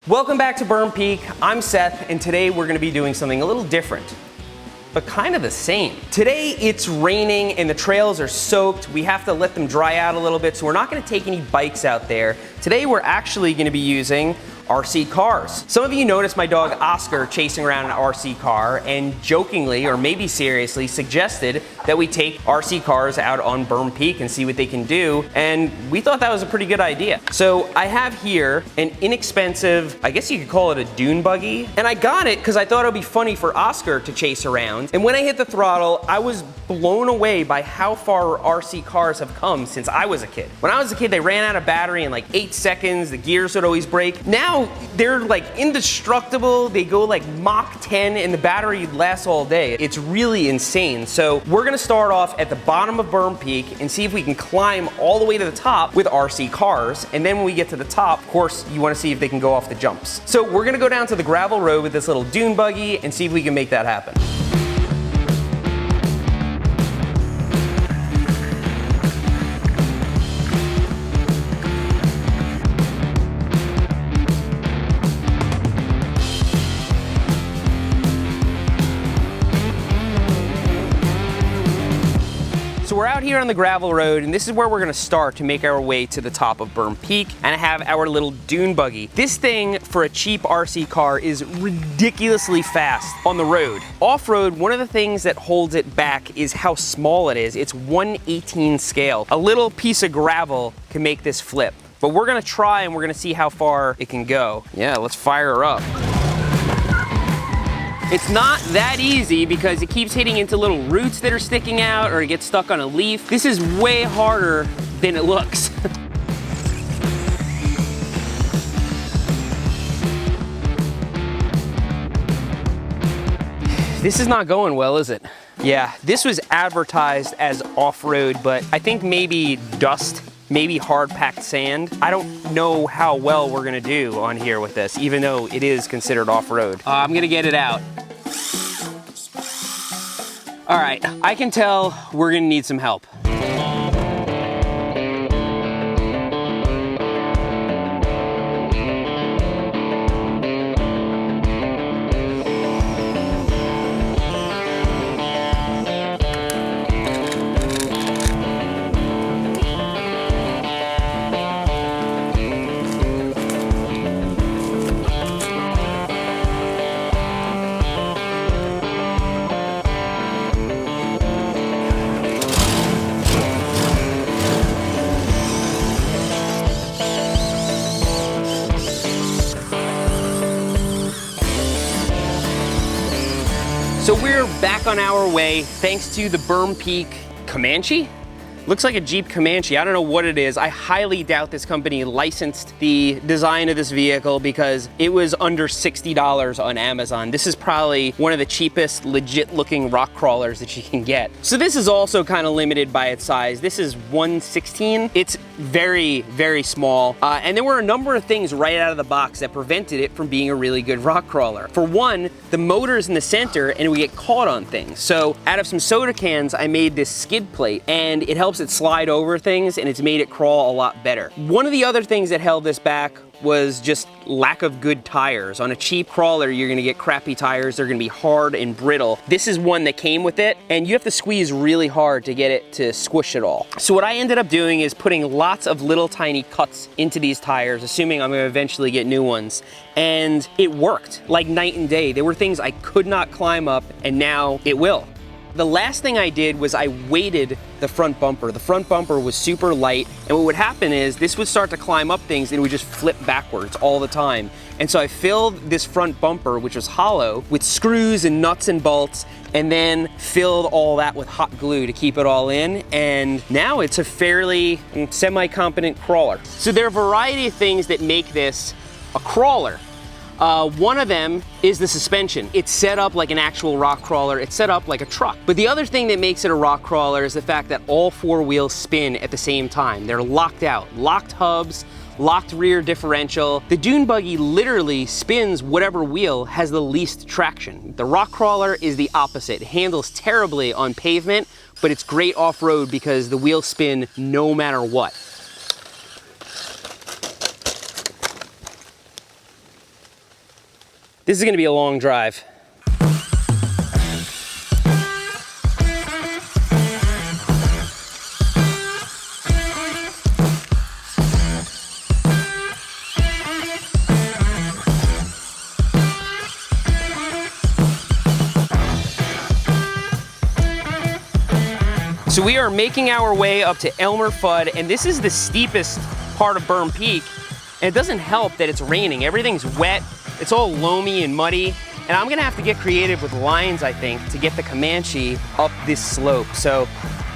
Welcome back to Berm Peak. I'm Seth, and today we're gonna be doing something a little different, but kind of the same. Today it's raining and the trails are soaked. We have to let them dry out a little bit, so we're not gonna take any bikes out there. Today we're actually gonna be using RC cars. Some of you noticed my dog Oscar chasing around an RC car and jokingly, or maybe seriously, suggested that we take RC cars out on Berm Peak and see what they can do, and we thought that was a pretty good idea. So I have here an inexpensive, I guess you could call it a dune buggy, and I got it because I thought it would be funny for Oscar to chase around, and when I hit the throttle, I was blown away by how far RC cars have come since I was a kid. When I was a kid, they ran out of battery in like 8 seconds, the gears would always break. Now, they're like indestructible, they go like Mach 10 and the battery lasts all day. It's really insane. So we're gonna start off at the bottom of Berm Peak and see if we can climb all the way to the top with RC cars. And then when we get to the top, of course, you wanna see if they can go off the jumps. So we're gonna go down to the gravel road with this little dune buggy and see if we can make that happen. So we're out here on the gravel road, and this is where we're gonna start to make our way to the top of Berm Peak, and I have our little dune buggy. This thing, for a cheap RC car, is ridiculously fast on the road. Off-road, one of the things that holds it back is how small it is. It's 1/18 scale. A little piece of gravel can make this flip. But we're gonna try and we're gonna see how far it can go. Yeah, let's fire her up. It's not that easy because it keeps hitting into little roots that are sticking out or it gets stuck on a leaf. This is way harder than it looks. This is not going well, is it? Yeah, this was advertised as off-road, but I think maybe dust, maybe hard-packed sand. I don't know how well we're gonna do on here with this, even though it is considered off-road. I'm gonna get it out. All right, I can tell we're gonna need some help. So we're back on our way thanks to the Berm Peak Comanche. Looks like a Jeep Comanche. I don't know what it is. I highly doubt this company licensed the design of this vehicle because it was under $60 on Amazon. This is probably one of the cheapest legit looking rock crawlers that you can get. So this is also kind of limited by its size. This is 1/16. It's very, very small. And there were a number of things right out of the box that prevented it from being a really good rock crawler. For one, the motor's in the center and we get caught on things. So out of some soda cans, I made this skid plate and it helps it slide over things and it's made it crawl a lot better. One of the other things that held this back was just lack of good tires. On a cheap crawler, you're gonna get crappy tires. They're gonna be hard and brittle. This is one that came with it, and you have to squeeze really hard to get it to squish it all. So what I ended up doing is putting lots of little tiny cuts into these tires, assuming I'm gonna eventually get new ones. And it worked like night and day. There were things I could not climb up, and now it will. The last thing I did was I weighted the front bumper. The front bumper was super light, and what would happen is this would start to climb up things and it would just flip backwards all the time. And so I filled this front bumper, which was hollow, with screws and nuts and bolts, and then filled all that with hot glue to keep it all in, and now it's a fairly semi-competent crawler. So there are a variety of things that make this a crawler. One of them is the suspension. It's set up like an actual rock crawler. It's set up like a truck. But the other thing that makes it a rock crawler is the fact that all 4 wheels spin at the same time. They're locked out. Locked hubs, locked rear differential. The dune buggy literally spins whatever wheel has the least traction. The rock crawler is the opposite. It handles terribly on pavement, but it's great off-road because the wheels spin no matter what. This is gonna be a long drive. So we are making our way up to Elmer Fudd, and this is the steepest part of Berm Peak. And it doesn't help that it's raining. Everything's wet, it's all loamy and muddy. And I'm gonna have to get creative with lines, I think, to get the Comanche up this slope. So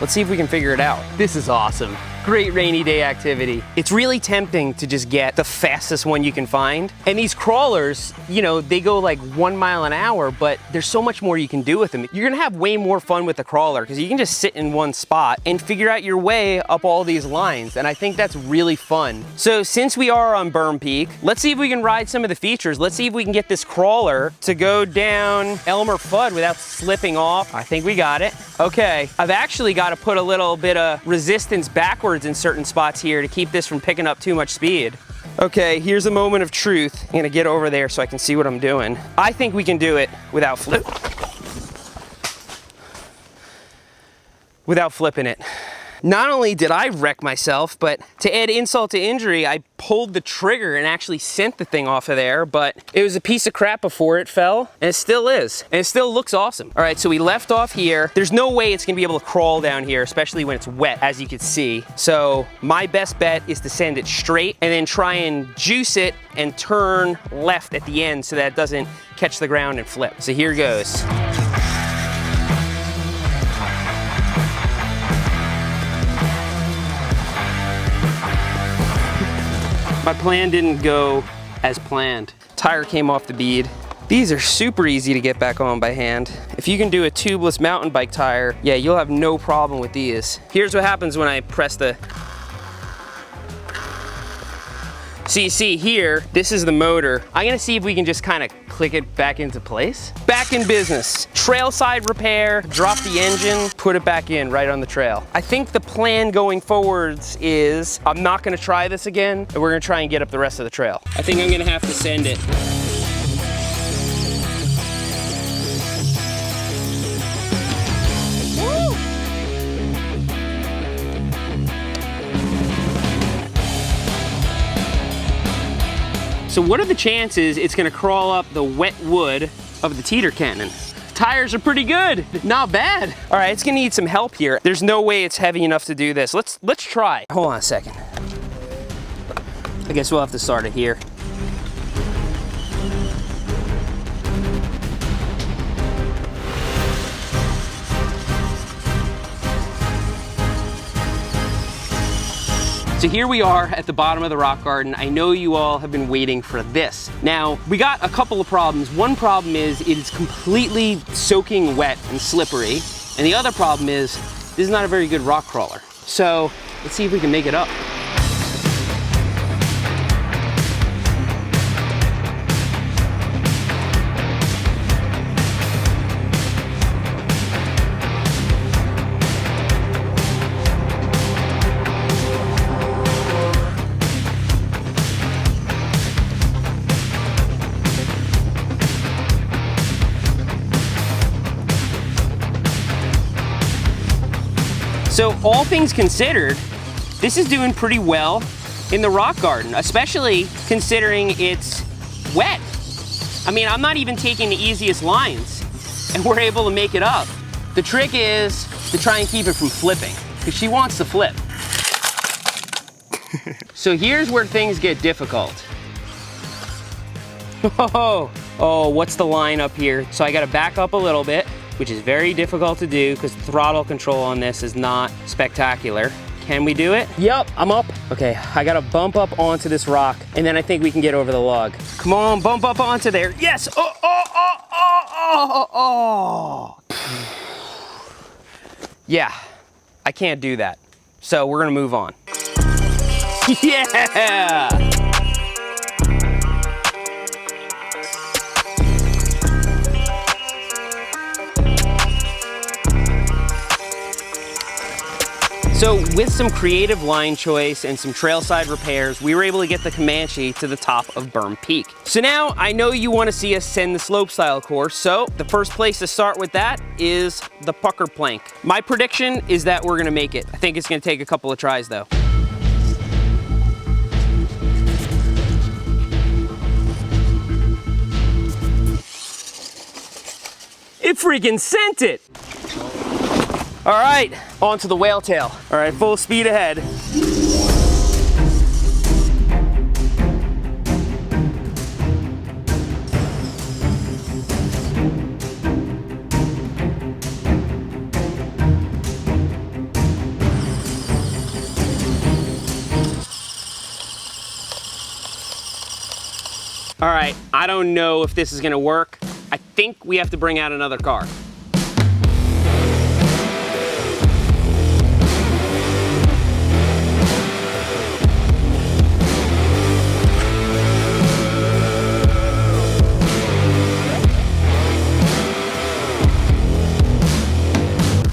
let's see if we can figure it out. This is awesome. Great rainy day activity. It's really tempting to just get the fastest one you can find. And these crawlers, you know, they go like 1 mile an hour, but there's so much more you can do with them. You're gonna have way more fun with the crawler because you can just sit in one spot and figure out your way up all these lines. And I think that's really fun. So since we are on Berm Peak, let's see if we can ride some of the features. Let's see if we can get this crawler to go down Elmer Fudd without slipping off. I think we got it. Okay, I've actually got to put a little bit of resistance backwards in certain spots here to keep this from picking up too much speed. Okay, here's a moment of truth. I'm gonna get over there so I can see what I'm doing. I think we can do it without flipping it. Not only did I wreck myself, but to add insult to injury, I pulled the trigger and actually sent the thing off of there, but it was a piece of crap before it fell, and it still is, and it still looks awesome. All right, so we left off here. There's no way it's gonna be able to crawl down here, especially when it's wet, as you can see. So my best bet is to send it straight and then try and juice it and turn left at the end so that it doesn't catch the ground and flip. So here goes. My plan didn't go as planned. Tire came off the bead. These are super easy to get back on by hand. If you can do a tubeless mountain bike tire, yeah, you'll have no problem with these. Here's what happens when I press the... So you see here, this is the motor. I'm gonna see if we can just kind of click it back into place. Back in business. Trail side repair, drop the engine, put it back in right on the trail. I think the plan going forwards is I'm not gonna try this again, and we're gonna try and get up the rest of the trail. I think I'm gonna have to send it. So what are the chances it's gonna crawl up the wet wood of the teeter cannon? Tires are pretty good, not bad. All right, it's gonna need some help here. There's no way it's heavy enough to do this. Let's try. Hold on a second. I guess we'll have to start it here. So here we are at the bottom of the rock garden. I know you all have been waiting for this. Now, we got a couple of problems. One problem is it is completely soaking wet and slippery. And the other problem is this is not a very good rock crawler. So let's see if we can make it up. So all things considered, this is doing pretty well in the rock garden, especially considering it's wet. I mean, I'm not even taking the easiest lines and we're able to make it up. The trick is to try and keep it from flipping because she wants to flip. So here's where things get difficult. Oh, what's the line up here? So I gotta back up a little bit, which is very difficult to do because the throttle control on this is not spectacular. Can we do it? Yep, I'm up. Okay, I gotta bump up onto this rock and then I think we can get over the log. Come on, bump up onto there. Yes, oh. Yeah, I can't do that. So we're gonna move on. Yeah! So So with some creative line choice and some trailside repairs, we were able to get the Comanche to the top of Berm Peak. So now I know you want to see us send the slopestyle course, so the first place to start with that is the pucker plank. My prediction is that we're going to make it. I think it's going to take a couple of tries though. It freaking sent it! All right, on to the whale tail. All right, full speed ahead. All right, I don't know if this is gonna work. I think we have to bring out another car.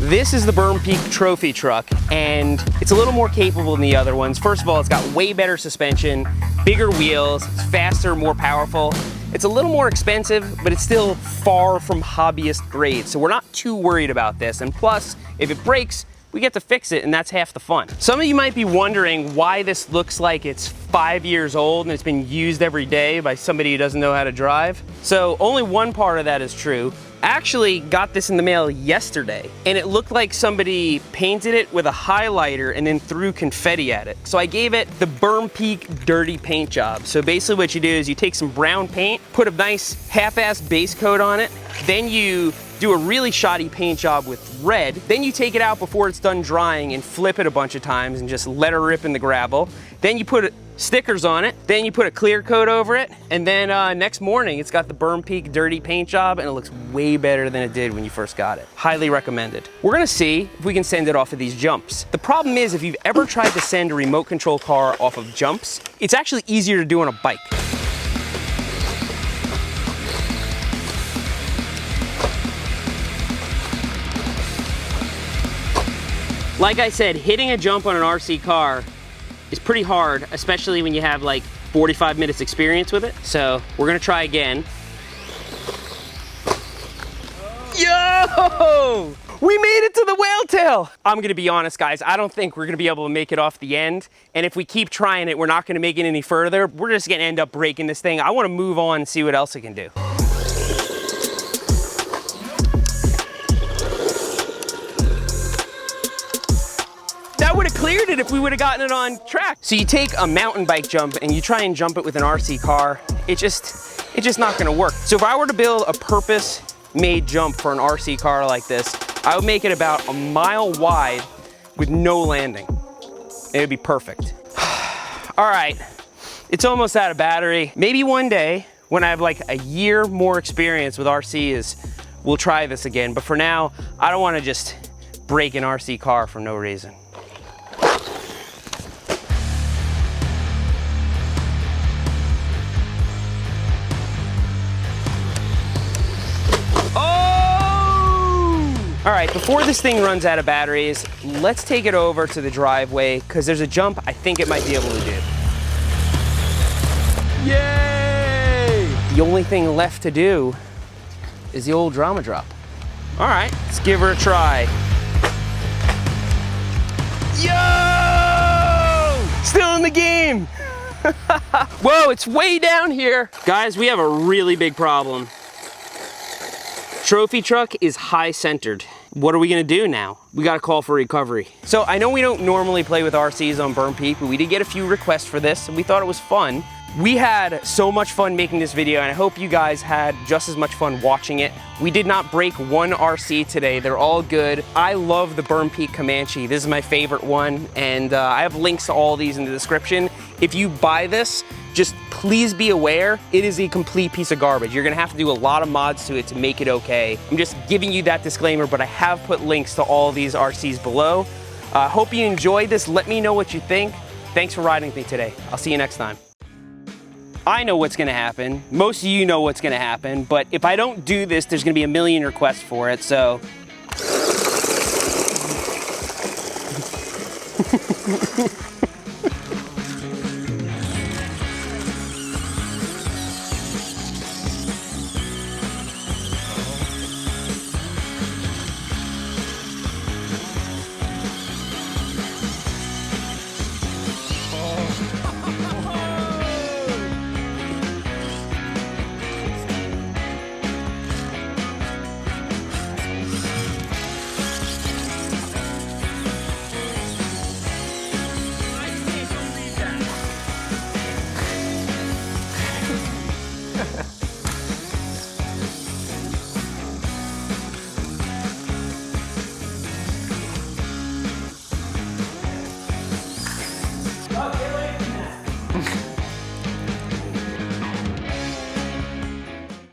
This is the Berm Peak trophy truck, and it's a little more capable than the other ones. First of all, it's got way better suspension, bigger wheels, it's faster, more powerful. It's a little more expensive, but it's still far from hobbyist grade, so we're not too worried about this. And plus, if it breaks, we get to fix it, and that's half the fun. Some of you might be wondering why this looks like it's 5 years old and it's been used every day by somebody who doesn't know how to drive. So only one part of that is true. I actually got this in the mail yesterday, and it looked like somebody painted it with a highlighter and then threw confetti at it. So I gave it the Berm Peak dirty paint job. So basically what you do is you take some brown paint, put a nice half-ass base coat on it, then you do a really shoddy paint job with red, then you take it out before it's done drying and flip it a bunch of times and just let her rip in the gravel. Then you put stickers on it, then you put a clear coat over it, and then next morning it's got the Berm Peak dirty paint job, and it looks way better than it did when you first got it. Highly recommended. We're gonna see if we can send it off of these jumps. The problem is, if you've ever tried to send a remote control car off of jumps, it's actually easier to do on a bike. Like I said, hitting a jump on an RC car is pretty hard, especially when you have like 45 minutes experience with it. So we're gonna try again. Yo! We made it to the whale tail! I'm gonna be honest, guys, I don't think we're gonna be able to make it off the end. And if we keep trying it, we're not gonna make it any further. We're just gonna end up breaking this thing. I wanna move on and see what else it can do. That would have cleared it if we would have gotten it on track. So you take a mountain bike jump and you try and jump it with an RC car, it's just not gonna work. So if I were to build a purpose-made jump for an RC car like this, I would make it about a mile wide with no landing. It would be perfect. All right, it's almost out of battery. Maybe one day, when I have like a year more experience with RCs, we'll try this again. But for now, I don't wanna just break an RC car for no reason. All right, before this thing runs out of batteries, let's take it over to the driveway because there's a jump I think it might be able to do. Yay! The only thing left to do is the old drama drop. All right, let's give her a try. Yo! Still in the game. Whoa, it's way down here. Guys, we have a really big problem. Trophy truck is high centered. What are we gonna do now? We gotta call for recovery. So I know we don't normally play with RCs on Berm Peak, but we did get a few requests for this and we thought it was fun. We had so much fun making this video, and I hope you guys had just as much fun watching it. We did not break one RC today. They're all good. I love the Berm Peak Comanche. This is my favorite one, and I have links to all these in the description. If you buy this, just please be aware, it is a complete piece of garbage. You're gonna have to do a lot of mods to it to make it okay. I'm just giving you that disclaimer, but I have put links to all these RCs below. Hope you enjoyed this. Let me know what you think. Thanks for riding with me today. I'll see you next time. I know what's gonna happen. Most of you know what's gonna happen, but if I don't do this, there's gonna be a million requests for it, so.